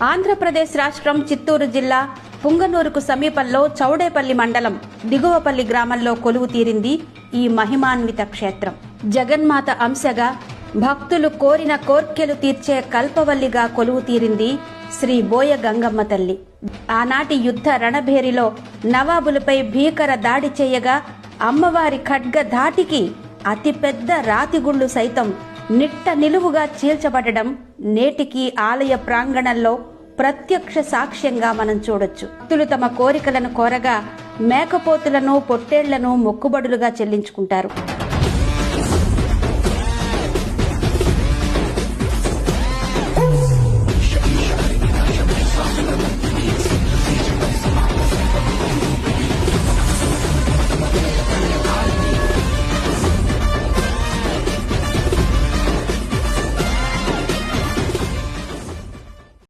ఆంధ్రప్రదేశ్ రాష్ట్రం చిత్తూరు జిల్లా పుంగనూరుకు సమీపంలో చౌడేపల్లి మండలం దిగువపల్లి గ్రామంలో కొలువు తీరింది ఈ మహిమాన్విత క్షేత్రం. జగన్మాత అంశగా భక్తులు కోరిన కోర్కెలు తీర్చే కల్పవల్లిగా కొలువు తీరింది శ్రీ బోయ గంగమ్మ తల్లి. ఆనాటి యుద్ధ రణభేరిలో నవాబులపై భీకర దాడి చేయగా అమ్మవారి ఖడ్గ ధాటికి అతిపెద్ద రాతిగుళ్లు సైతం నిట్ట నిలువుగా చీల్చబడడం నేటికి ఆలయ ప్రాంగణంలో ప్రత్యక్ష సాక్ష్యంగా మనం చూడొచ్చు. భక్తులు తమ కోరికలను కోరగా మేకపోతులను పొట్టేళ్లను మొక్కుబడులుగా చెల్లించుకుంటారు.